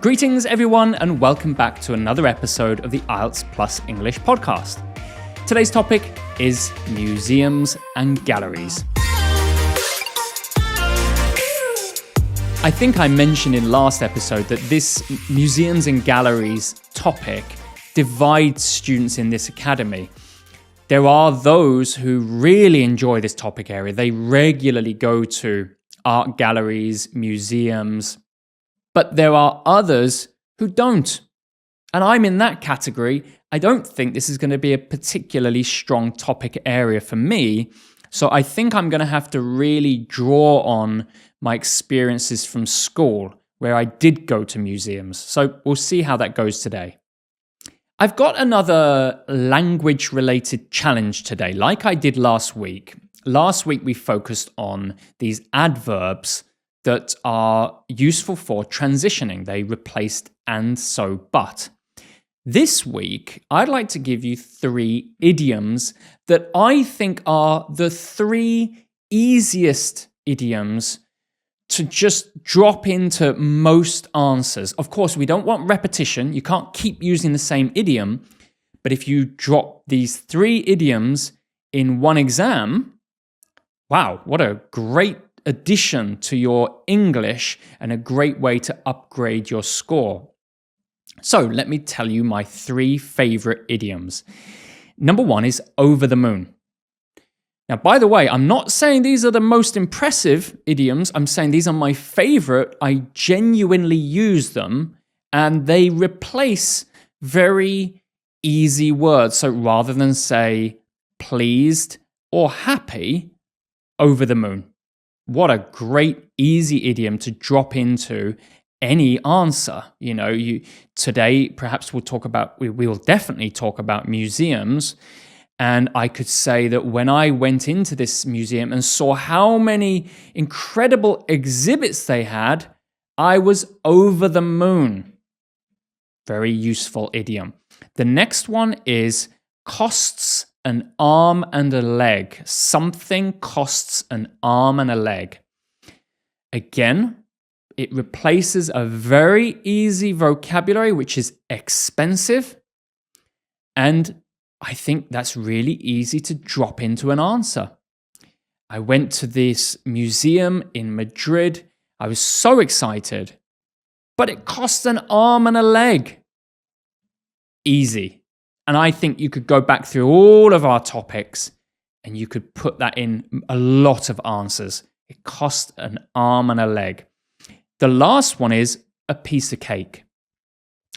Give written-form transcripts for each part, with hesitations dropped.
Greetings everyone and welcome back to another episode of the IELTS Plus English podcast. Today's topic is museums and galleries. I think I mentioned in last episode that this museums and galleries topic divides students in this academy. There are those who really enjoy this topic area. They regularly go to art galleries, museums, but there are others who don't. And I'm in that category. I don't think this is going to be a particularly strong topic area for me. So I think I'm going to have to really draw on my experiences from school where I did go to museums. So we'll see how that goes today. I've got another language-related challenge today, like I did last week. Last week we focused on these adverbs that are useful for transitioning. They replaced and, so, but. This week, I'd like to give you 3 idioms that I think are the 3 easiest idioms to just drop into most answers. Of course, we don't want repetition. You can't keep using the same idiom. But if you drop these 3 idioms in one exam, wow, what a great addition to your English and a great way to upgrade your score. So let me tell you my 3 favorite idioms. Number 1 is over the moon. Now, by the way, I'm not saying these are the most impressive idioms. I'm saying these are my favorite. I genuinely use them and they replace very easy words. So rather than say pleased or happy, over the moon. What a great, easy idiom to drop into any answer. You know, today perhaps we will definitely talk about museums. And I could say that when I went into this museum and saw how many incredible exhibits they had, I was over the moon. Very useful idiom. The next one is costs an arm and a leg. Something costs an arm and a leg. Again, it replaces a very easy vocabulary, which is expensive. And I think that's really easy to drop into an answer. I went to this museum in Madrid. I was so excited, but it cost an arm and a leg. Easy. And I think you could go back through all of our topics and you could put that in a lot of answers. It cost an arm and a leg. The last one is a piece of cake.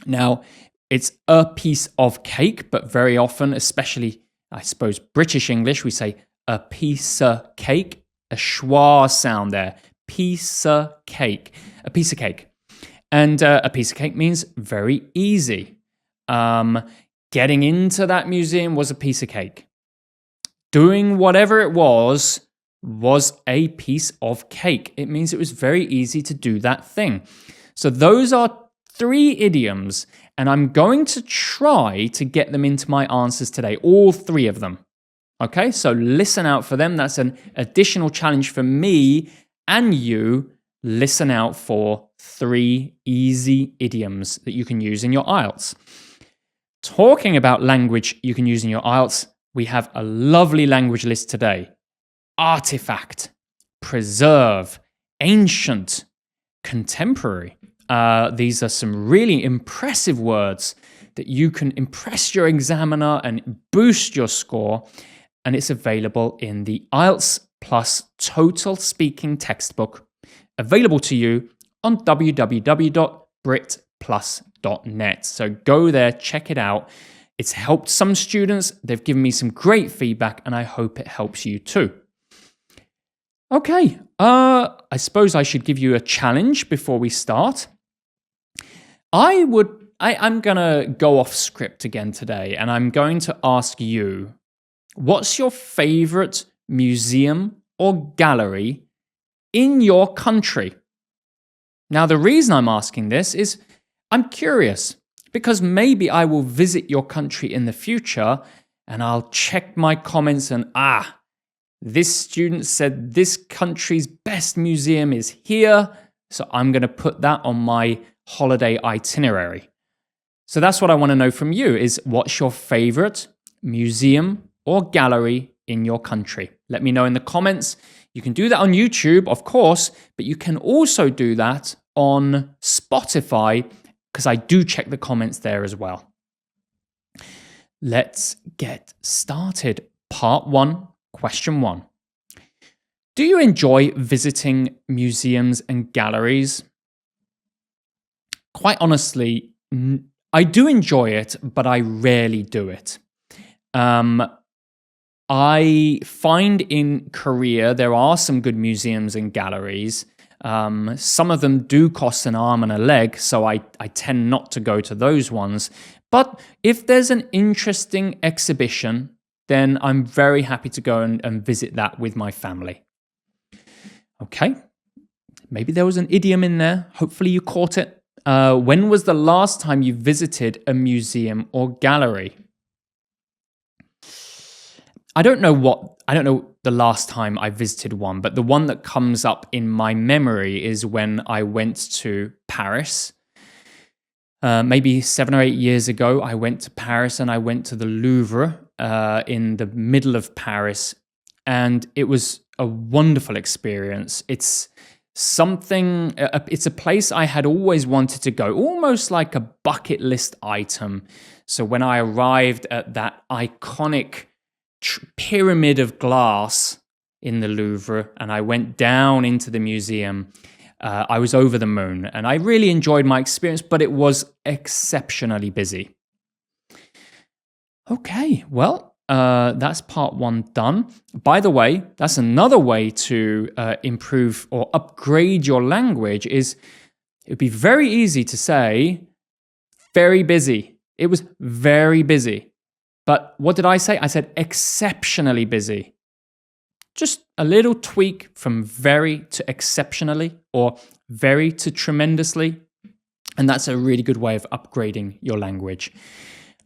Now, it's a piece of cake, but very often, especially, I suppose, British English, we say a piece of cake, a schwa sound there. Piece of cake, a piece of cake. And a piece of cake means very easy. Getting into that museum was a piece of cake. Doing whatever it was a piece of cake. It means it was very easy to do that thing. So those are 3 idioms, and I'm going to try to get them into my answers today, all 3 of them. Okay, so listen out for them. That's an additional challenge for me and you. Listen out for 3 easy idioms that you can use in your IELTS. Talking about language you can use in your IELTS, we have a lovely language list today. Artifact, preserve, ancient, contemporary. These are some really impressive words that you can impress your examiner and boost your score. And it's available in the IELTS Plus Total Speaking Textbook, available to you on www.britplus.net. So go there, check it out. It's helped some students. They've given me some great feedback, and I hope it helps you too. Okay, I suppose I should give you a challenge before we start. I'm going to go off script again today, and I'm going to ask you, what's your favorite museum or gallery in your country? Now, the reason I'm asking this is I'm curious, because maybe I will visit your country in the future and I'll check my comments and, this student said this country's best museum is here, so I'm going to put that on my holiday itinerary. So that's what I want to know from you is what's your favorite museum or gallery in your country? Let me know in the comments. You can do that on YouTube, of course, but you can also do that on Spotify because I do check the comments there as well. Let's get started. Part 1, question 1. Do you enjoy visiting museums and galleries? Quite honestly, I do enjoy it, but I rarely do it. I find in Korea there are some good museums and galleries. Some of them do cost an arm and a leg, so I tend not to go to those ones. But if there's an interesting exhibition, then I'm very happy to go and visit that with my family. Okay, maybe there was an idiom in there. Hopefully you caught it. When was the last time you visited a museum or gallery? I don't know the last time I visited one, but the one that comes up in my memory is when I went to Paris. Maybe 7 or 8 years ago, I went to Paris and I went to the Louvre in the middle of Paris, and it was a wonderful experience. It's a place I had always wanted to go, almost like a bucket list item. So when I arrived at that iconic pyramid of glass in the Louvre and I went down into the museum, I was over the moon and I really enjoyed my experience, but it was exceptionally busy. Okay, well, that's part 1 done. By the way, that's another way to improve or upgrade your language is it would be very easy to say, very busy. It was very busy. But what did I say? I said exceptionally busy. Just a little tweak from very to exceptionally or very to tremendously. And that's a really good way of upgrading your language.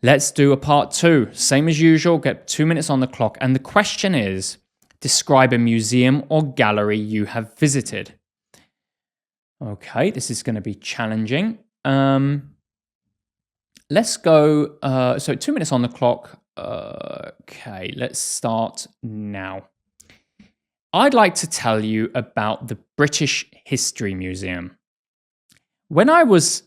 Let's do a part 2. Same as usual, get 2 minutes on the clock. And the question is, describe a museum or gallery you have visited. Okay, this is going to be challenging. Let's go, so 2 minutes on the clock. Okay, let's start now. I'd like to tell you about the British History Museum. When I was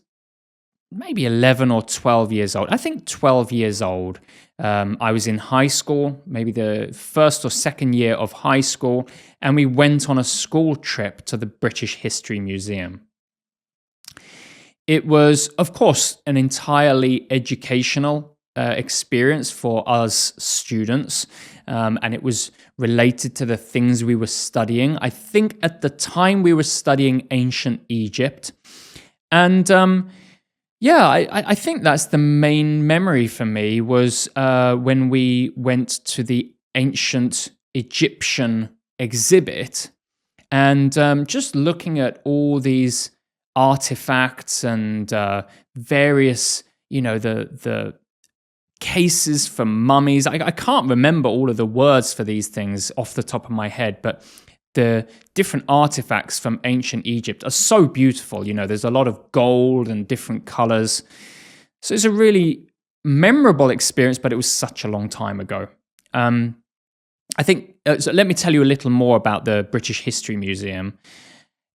maybe 11 or 12 years old, I think 12 years old, I was in high school, maybe the first or second year of high school, and we went on a school trip to the British History Museum. It was, of course, an entirely educational experience for us students, and it was related to the things we were studying. I think at the time we were studying ancient Egypt, and I think that's the main memory for me was when we went to the ancient Egyptian exhibit and just looking at all these artifacts and various, the cases for mummies. I can't remember all of the words for these things off the top of my head, but the different artifacts from ancient Egypt are so beautiful. There's a lot of gold and different colors. So it's a really memorable experience, but it was such a long time ago. I think, so let me tell you a little more about the British History Museum.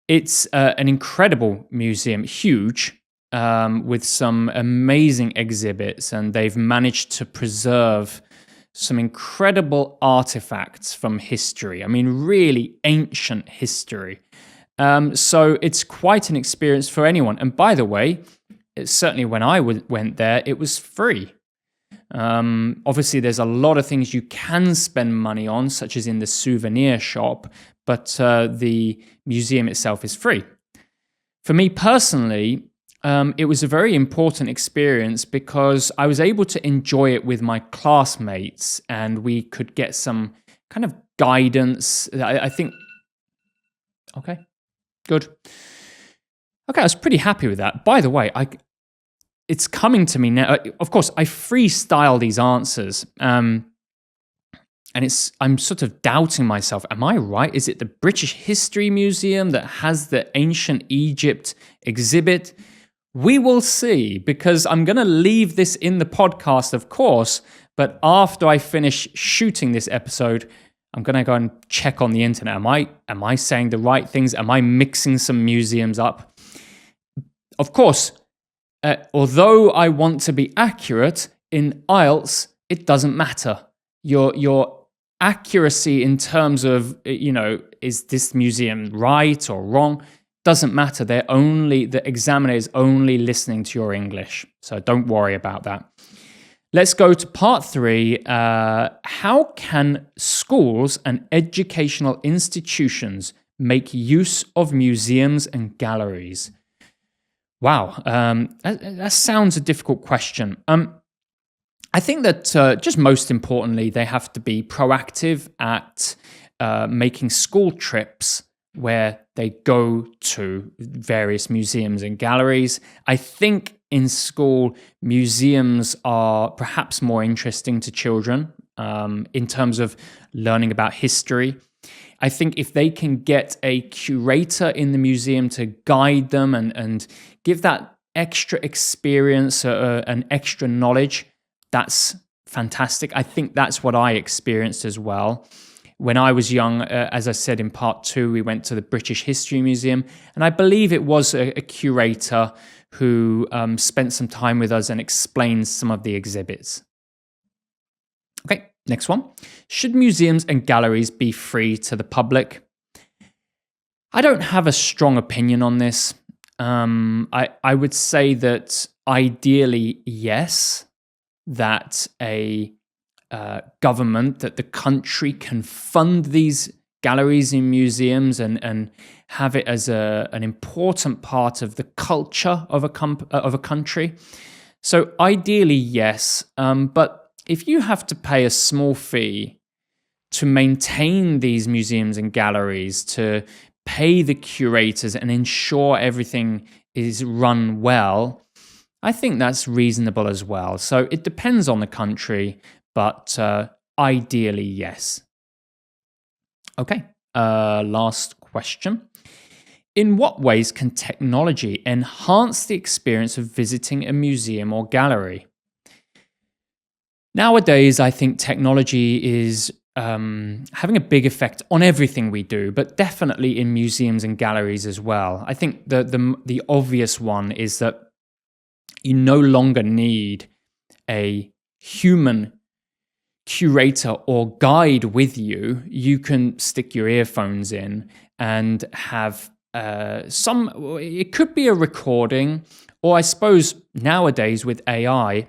It's an incredible museum, huge, with some amazing exhibits, and they've managed to preserve some incredible artifacts from history. I mean, really ancient history. So it's quite an experience for anyone. And by the way, certainly when I went there, it was free. Obviously, there's a lot of things you can spend money on, such as in the souvenir shop, but the museum itself is free. For me personally, it was a very important experience because I was able to enjoy it with my classmates and we could get some kind of guidance. I think, okay, good. Okay, I was pretty happy with that. By the way, it's coming to me now. Of course, I freestyle these answers. And I'm sort of doubting myself. Am I right? Is it the British History Museum that has the ancient Egypt exhibit? We will see, because I'm going to leave this in the podcast, of course, but after I finish shooting this episode, I'm going to go and check on the internet. Am I saying the right things? Am I mixing some museums up? Of course, although I want to be accurate, in IELTS, it doesn't matter. Your accuracy in terms of, is this museum right or wrong, doesn't matter. The examiner is only listening to your English. So don't worry about that. Let's go to part 3. How can schools and educational institutions make use of museums and galleries? Wow, that sounds a difficult question. I think that just most importantly, they have to be proactive at making school trips where they go to various museums and galleries. I think in school, museums are perhaps more interesting to children in terms of learning about history. I think if they can get a curator in the museum to guide them and give that extra experience, and extra knowledge, that's fantastic. I think that's what I experienced as well. When I was young, as I said in part 2, we went to the British History Museum, and I believe it was a curator who spent some time with us and explained some of the exhibits. Okay, next one. Should museums and galleries be free to the public? I don't have a strong opinion on this. I would say that ideally, yes, that a government, that the country can fund these galleries and museums and have it as an important part of the culture of a country. So ideally, yes, but if you have to pay a small fee to maintain these museums and galleries, to pay the curators and ensure everything is run well, I think that's reasonable as well. So it depends on the country, but ideally, yes. Okay, last question. In what ways can technology enhance the experience of visiting a museum or gallery? Nowadays, I think technology is having a big effect on everything we do, but definitely in museums and galleries as well. I think the obvious one is that you no longer need a human curator or guide with you. You can stick your earphones in and have it could be a recording, or I suppose nowadays with AI,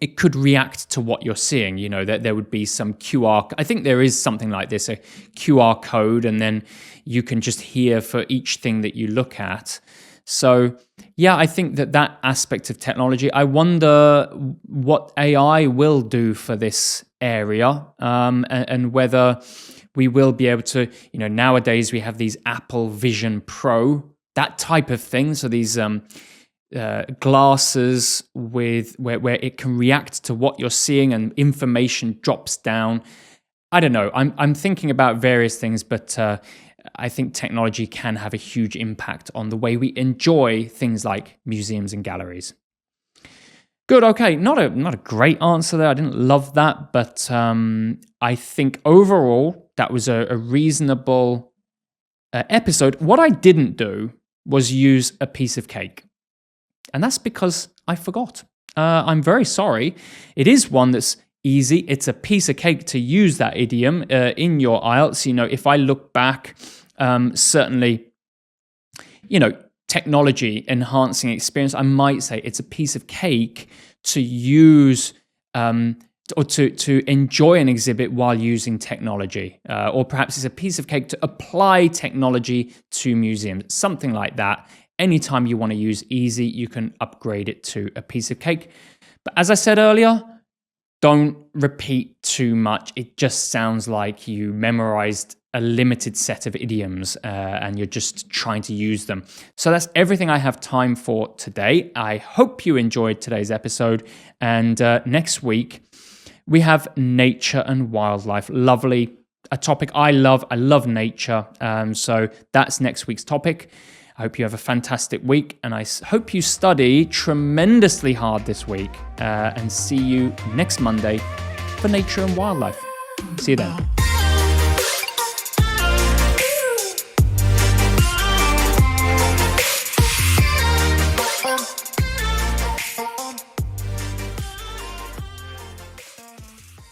it could react to what you're seeing. That there would be some QR. I think there is something like this, a QR code, and then you can just hear for each thing that you look at. So yeah, I think that aspect of technology, I wonder what AI will do for this area, and whether we will be able to, nowadays we have these Apple Vision Pro, that type of thing. So these glasses where it can react to what you're seeing and information drops down. I don't know. I'm thinking about various things, but I think technology can have a huge impact on the way we enjoy things like museums and galleries. Good, okay, not a great answer there. I didn't love that, but I think overall that was a reasonable episode. What I didn't do was use a piece of cake, and that's because I forgot. I'm very sorry. It is one that's easy. It's a piece of cake to use that idiom in your IELTS. If I look back, certainly, technology enhancing experience, I might say it's a piece of cake to use or to enjoy an exhibit while using technology. Or perhaps it's a piece of cake to apply technology to museums, something like that. Anytime you want to use easy, you can upgrade it to a piece of cake. But as I said earlier, don't repeat too much. It just sounds like you memorized a limited set of idioms and you're just trying to use them. So that's everything I have time for today. I hope you enjoyed today's episode. And next week, we have nature and wildlife. Lovely, a topic I love. I love nature. So that's next week's topic. I hope you have a fantastic week, and I hope you study tremendously hard this week, and see you next Monday for Nature and Wildlife. See you then.